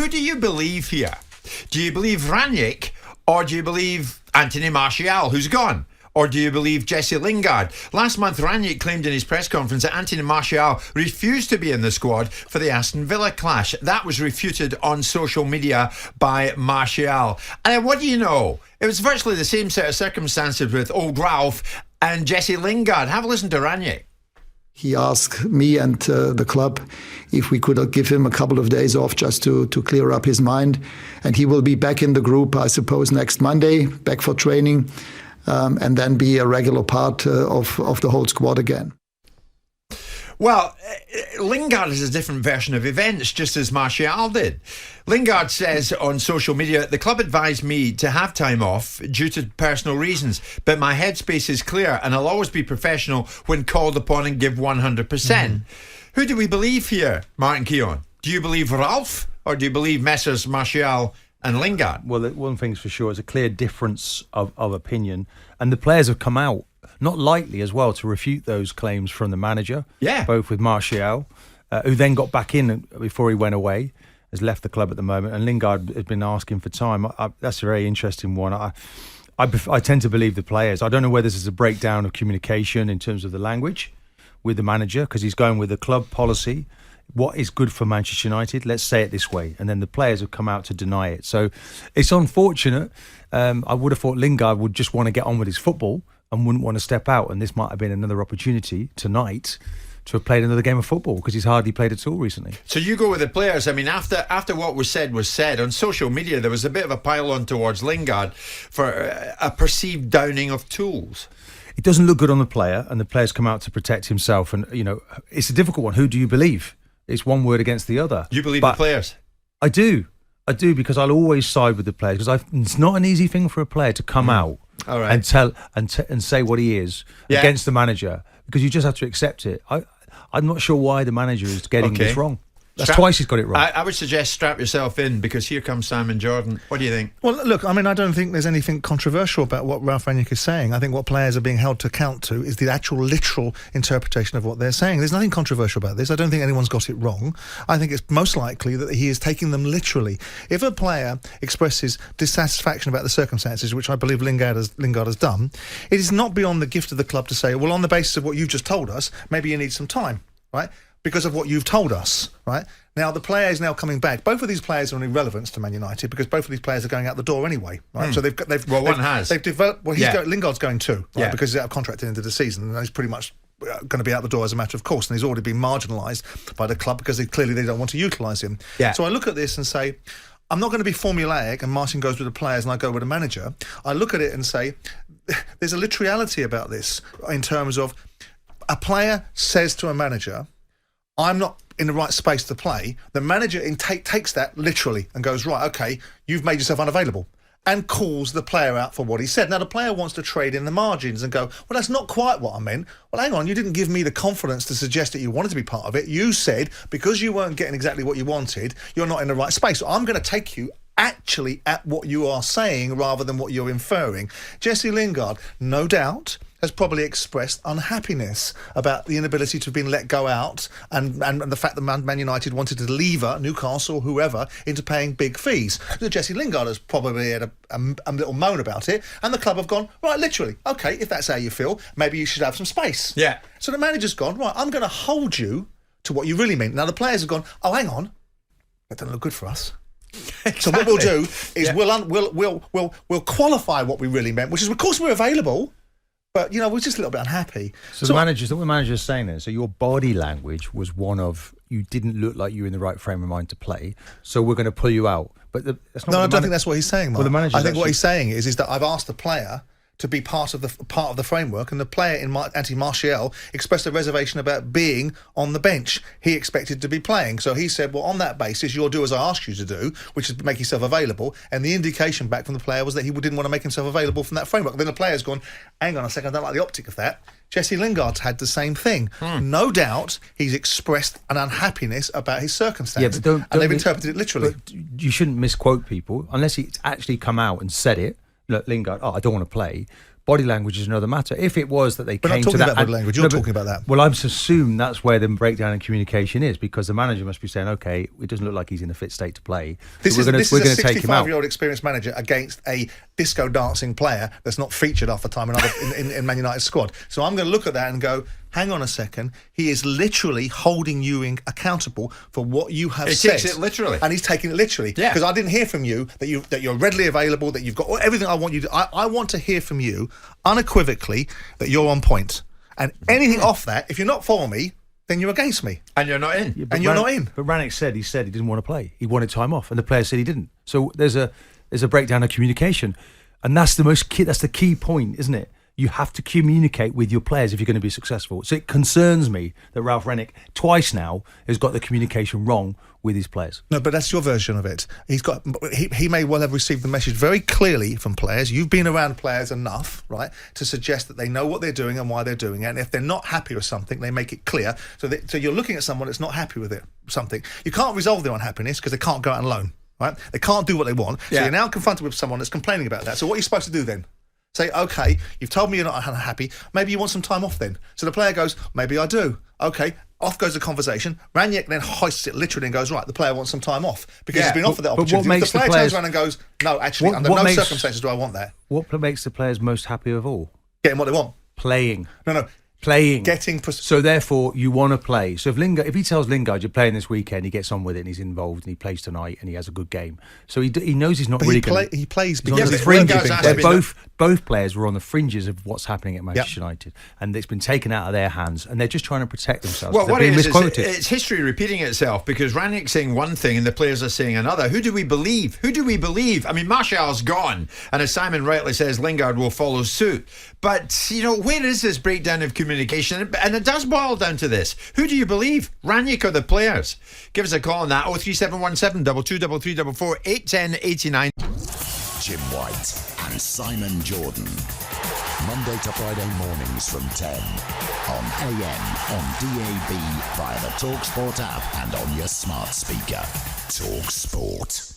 who do you believe here? Do you believe Rangnick, or do you believe Anthony Martial, who's gone? Or do you believe Jesse Lingard? Last month, Rangnick claimed in his press conference that Anthony Martial refused to be in the squad for the Aston Villa clash. That was refuted on social media by Martial. And what do you know? It was virtually the same set of circumstances with old Ralph and Jesse Lingard. Have a listen to Rangnick. He asked me and the club if we could give him a couple of days off just to clear up his mind. And he will be back in the group, I suppose, next Monday, back for training. And then be a regular part of the whole squad again. Well, Lingard is a different version of events, just as Martial did. Lingard says on social media, the club advised me to have time off due to personal reasons, but my headspace is clear and I'll always be professional when called upon and give 100%. Who do we believe here, Martin Keown? Do you believe Ralph, or do you believe Messrs Martial and Lingard? Well, one thing's for sure, it's a clear difference of opinion. And the players have come out, not lightly as well, to refute those claims from the manager. Yeah. Both with Martial, who then got back in before he went away, has left the club at the moment. And Lingard has been asking for time. That's a very interesting one. I tend to believe the players. I don't know whether this is a breakdown of communication in terms of the language with the manager, because he's going with the club policy. What is good for Manchester United? Let's say it this way. And then the players have come out to deny it. So it's unfortunate. I would have thought Lingard would just want to get on with his football and wouldn't want to step out. And this might have been another opportunity tonight to have played another game of football, because he's hardly played at all recently. So you go with the players. I mean, after what was said on social media, there was a bit of a pile-on towards Lingard for a perceived downing of tools. It doesn't look good on the player, and the player's come out to protect himself. And, you know, it's a difficult one. Who do you believe? It's one word against the other. You believe the players? I do, because I'll always side with the players, because it's not an easy thing for a player to come out and tell and say what he is against the manager, because you just have to accept it. I'm not sure why the manager is getting this wrong. That's twice he's got it wrong. I would suggest strap yourself in, because here comes Simon Jordan. What do you think? Well, look, I mean, I don't think there's anything controversial about what Ralph Rangnick is saying. I think what players are being held to account to is the actual literal interpretation of what they're saying. There's nothing controversial about this. I don't think anyone's got it wrong. I think it's most likely that he is taking them literally. If a player expresses dissatisfaction about the circumstances, which I believe Lingard has done, it is not beyond the gift of the club to say, well, on the basis of what you've just told us, maybe you need some time, right? Because of what you've told us, right? Now, the player is now coming back. Both of these players are in irrelevance to Man United, because both of these players are going out the door anyway, right? So they've developed. Well, Lingard's going too, right? Because he's out of contract at the end of the season, and he's pretty much going to be out the door as a matter of course, and he's already been marginalised by the club because clearly they don't want to utilise him. Yeah. So I look at this and say, I'm not going to be formulaic, and Martin goes with the players and I go with the manager. I look at it and say, there's a literality about this in terms of a player says to a manager, I'm not in the right space to play. The manager takes that literally and goes, right, okay, you've made yourself unavailable, and calls the player out for what he said. Now, the player wants to trade in the margins and go, well, that's not quite what I meant. Well, hang on, you didn't give me the confidence to suggest that you wanted to be part of it. You said, because you weren't getting exactly what you wanted, you're not in the right space. So I'm going to take you actually at what you are saying rather than what you're inferring. Jesse Lingard, no doubt, has probably expressed unhappiness about the inability to have been let go out and the fact that Man United wanted to lever Newcastle, whoever, into paying big fees. So Jesse Lingard has probably had a little moan about it, and the club have gone, right, literally, okay, if that's how you feel, maybe you should have some space. Yeah. So the manager's gone, right, I'm going to hold you to what you really mean. Now the players have gone, oh, hang on, that doesn't look good for us. Exactly. So what we'll do is we'll qualify what we really meant, which is, of course, we're available. But, you know, we're just a little bit unhappy. So the manager's saying there, so your body language was one of, you didn't look like you were in the right frame of mind to play, so we're going to pull you out. But that's not. No, I don't think that's what he's saying, Mark. Well, I think what he's saying is that I've asked the player to be part of the framework, and the player in Anthony Martial expressed a reservation about being on the bench. He expected to be playing, so he said, well, on that basis, you'll do as I asked you to do, which is make yourself available. And the indication back from the player was that he didn't want to make himself available from that framework. Then the player's gone, hang on a second, I don't like the optic of that. Jesse Lingard's had the same thing. No doubt he's expressed an unhappiness about his circumstances, and they've interpreted it literally. But you shouldn't misquote people unless he's actually come out and said it. Look, Lingard, I don't want to play. Body language is another matter. If it was that they We're came not talking to that, about body language. You're talking about that. Well, I'm assume that's where the breakdown in communication is, because the manager must be saying, "Okay, it doesn't look like he's in a fit state to play. This we're is going a to take him out." 65-year-old experienced manager against a disco dancing player that's not featured half the time in Man United's squad. So I'm going to look at that and go, hang on a second. He is literally holding you accountable for what you have said. He takes it literally. And he's taking it literally. Yeah. Because I didn't hear from you that you're readily available, that you've got everything I want you to. I want to hear from you unequivocally that you're on point. And anything off that, if you're not for me, then you're against me. And you're not in. Yeah, And you're not in. But Rangnick said he didn't want to play. He wanted time off, and the player said he didn't. So there's a breakdown of communication, and that's the key point, isn't it? You have to communicate with your players if you're going to be successful. So it concerns me that Ralph Rangnick twice now has got the communication wrong with his players. No, but that's your version of it. He may well have received the message very clearly from players. You've been around players enough, right, to suggest that they know what they're doing and why they're doing it. And if they're not happy with something, they make it clear. So you're looking at someone that's not happy with something. You can't resolve their unhappiness because they can't go out on loan, right? They can't do what they want. So you're now confronted with someone that's complaining about that. So what are you supposed to do then? Say, okay, you've told me you're not unhappy. Maybe you want some time off then. So the player goes, maybe I do. Okay, off goes the conversation. Rangnick then hoists it literally and goes, right, the player wants some time off because he's been offered that opportunity. What makes the player turns around and goes, no, actually, under no circumstances do I want that. What makes the players most happy of all? Getting what they want. Playing. No. Playing. So therefore, you want to play. So if he tells Lingard you're playing this weekend, he gets on with it and he's involved and he plays tonight and he has a good game. So he knows he's not really going to... He plays He's on because the fringes. Both players were on the fringes of what's happening at Manchester United, and it's been taken out of their hands, and they're just trying to protect themselves. Well, what it is, misquoted. it's history repeating itself, because Rangnick's saying one thing and the players are saying another. Who do we believe? I mean, Martial's gone, and as Simon rightly says, Lingard will follow suit. But, where is this breakdown of communication? And it does boil down to this. Who do you believe? Rangnick or the players? Give us a call on that. 03717 223344 810 89. Jim White and Simon Jordan. Monday to Friday mornings from 10 on AM, on DAB, via the talkSPORT app and on your smart speaker. talkSPORT.